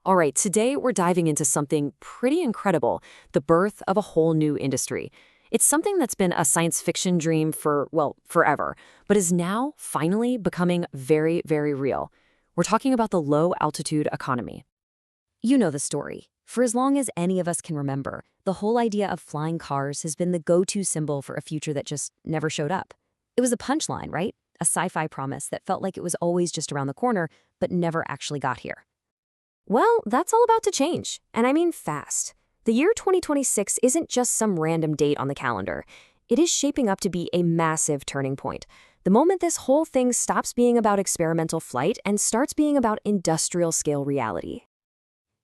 All right, today we're diving into something pretty incredible, the birth of a whole new industry. It's something that's been a science fiction dream for, well, forever, but is now finally becoming very, very real. We're talking about the low altitude economy. You know the story. For as long as any of us can remember, the whole idea of flying cars has been the go-to symbol for a future that just never showed up. It was a punchline, right? A sci-fi promise that felt like it was always just around the corner, but never actually got here. Well, that's all about to change, and I mean fast. The year 2026 isn't just some random date on the calendar. It is shaping up to be a massive turning point. The moment this whole thing stops being about experimental flight and starts being about industrial-scale reality.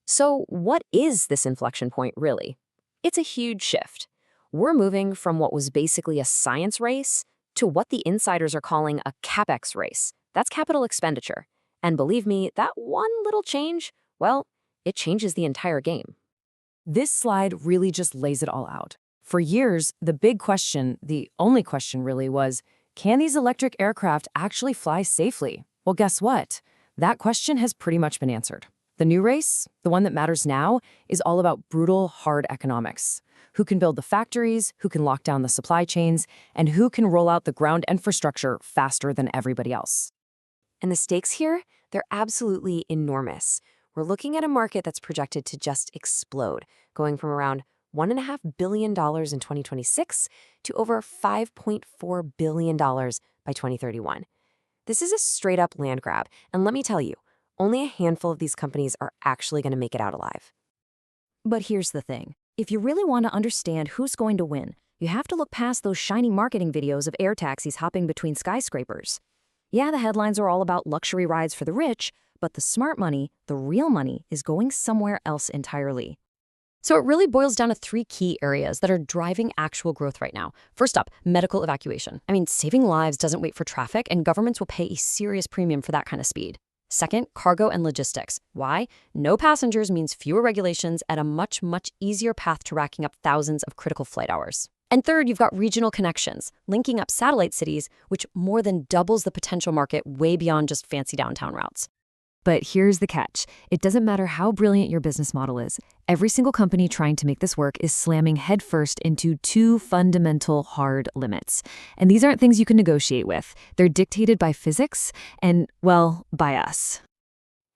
So what is this inflection point, really? It's a huge shift. We're moving from what was basically a science race to what the insiders are calling a CapEx race. That's capital expenditure. And believe me, that one little change, well, it changes the entire game. This slide really just lays it all out. For years, the big question, the only question really was, can these electric aircraft actually fly safely? Well, guess what? That question has pretty much been answered. The new race, the one that matters now, is all about brutal, hard economics. Who can build the factories, who can lock down the supply chains, and who can roll out the ground infrastructure faster than everybody else. And the stakes here, they're absolutely enormous. We're looking at a market that's projected to just explode, going from around $1.5 billion in 2026 to over $5.4 billion by 2031. This is a straight-up land grab, and let me tell you, only a handful of these companies are actually going to make it out alive. But here's the thing. If you really want to understand who's going to win, you have to look past those shiny marketing videos of air taxis hopping between skyscrapers. Yeah, the headlines are all about luxury rides for the rich, but the smart money, the real money, is going somewhere else entirely. So it really boils down to three key areas that are driving actual growth right now. First up, medical evacuation. I mean, saving lives doesn't wait for traffic, and governments will pay a serious premium for that kind of speed. Second, cargo and logistics. Why? No passengers means fewer regulations and a much, much easier path to racking up thousands of critical flight hours. And third, you've got regional connections, linking up satellite cities, which more than doubles the potential market way beyond just fancy downtown routes. But here's the catch. It doesn't matter how brilliant your business model is. Every single company trying to make this work is slamming headfirst into two fundamental hard limits. And these aren't things you can negotiate with. They're dictated by physics and, well, by us.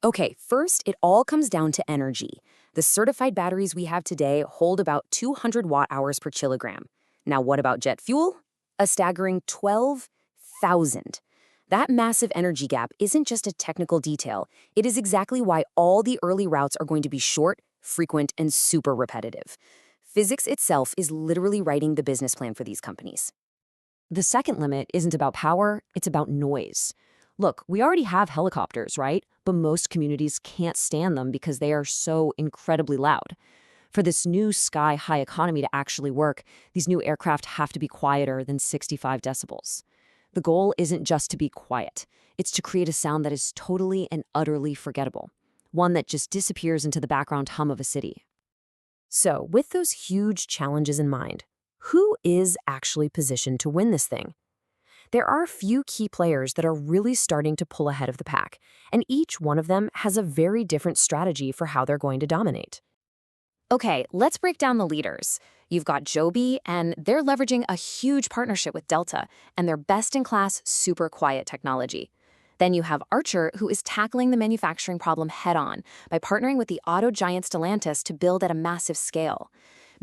Okay, first, it all comes down to energy. The certified batteries we have today hold about 200 watt-hours per kilogram. Now, what about jet fuel? A staggering 12,000. That massive energy gap isn't just a technical detail. It is exactly why all the early routes are going to be short, frequent, and super repetitive. Physics itself is literally writing the business plan for these companies. The second limit isn't about power, it's about noise. Look, we already have helicopters, right? But most communities can't stand them because they are so incredibly loud. For this new sky-high economy to actually work, these new aircraft have to be quieter than 65 decibels. The goal isn't just to be quiet. It's to create a sound that is totally and utterly forgettable, one that just disappears into the background hum of a city. So, with those huge challenges in mind, who is actually positioned to win this thing? There are a few key players that are really starting to pull ahead of the pack, and each one of them has a very different strategy for how they're going to dominate. Okay, let's break down the leaders. You've got Joby, and they're leveraging a huge partnership with Delta and their best-in-class super quiet technology. Then you have Archer, who is tackling the manufacturing problem head-on by partnering with the auto giant Stellantis to build at a massive scale.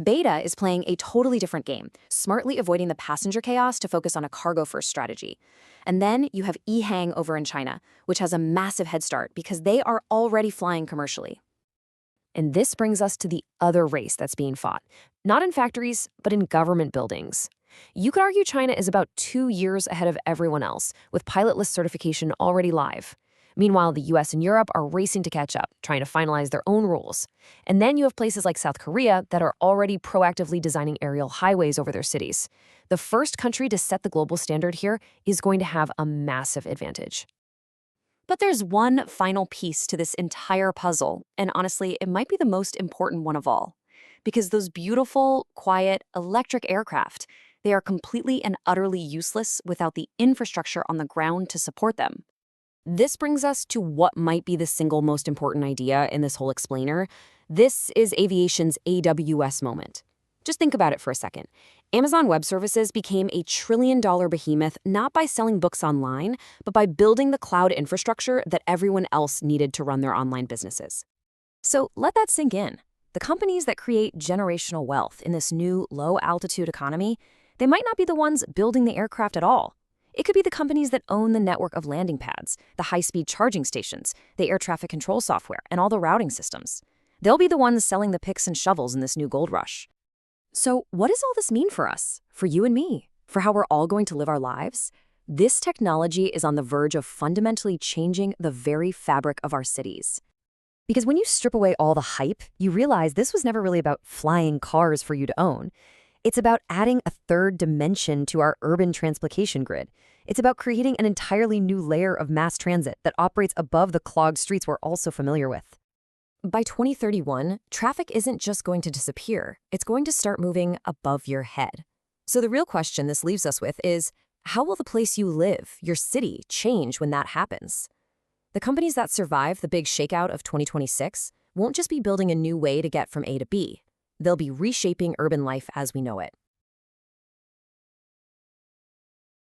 Beta is playing a totally different game, smartly avoiding the passenger chaos to focus on a cargo-first strategy. And then you have EHang over in China, which has a massive head start because they are already flying commercially. And this brings us to the other race that's being fought, not in factories, but in government buildings. You could argue China is about 2 years ahead of everyone else, with pilotless certification already live. Meanwhile, the US and Europe are racing to catch up, trying to finalize their own rules. And then you have places like South Korea that are already proactively designing aerial highways over their cities. The first country to set the global standard here is going to have a massive advantage. But there's one final piece to this entire puzzle, and honestly, it might be the most important one of all. Because those beautiful, quiet, electric aircraft, they are completely and utterly useless without the infrastructure on the ground to support them. This brings us to what might be the single most important idea in this whole explainer. This is aviation's AWS moment. Just think about it for a second. Amazon Web Services became a trillion-dollar behemoth not by selling books online, but by building the cloud infrastructure that everyone else needed to run their online businesses. So let that sink in. The companies that create generational wealth in this new low-altitude economy, they might not be the ones building the aircraft at all. It could be the companies that own the network of landing pads, the high-speed charging stations, the air traffic control software, and all the routing systems. They'll be the ones selling the picks and shovels in this new gold rush. So what does all this mean for us, for you and me, for how we're all going to live our lives? This technology is on the verge of fundamentally changing the very fabric of our cities. Because when you strip away all the hype, you realize this was never really about flying cars for you to own. It's about adding a third dimension to our urban transportation grid. It's about creating an entirely new layer of mass transit that operates above the clogged streets we're all so familiar with. By 2031, traffic isn't just going to disappear, it's going to start moving above your head. So the real question this leaves us with is, how will the place you live, your city, change when that happens? The companies that survive the big shakeout of 2026 won't just be building a new way to get from A to B. They'll be reshaping urban life as we know it.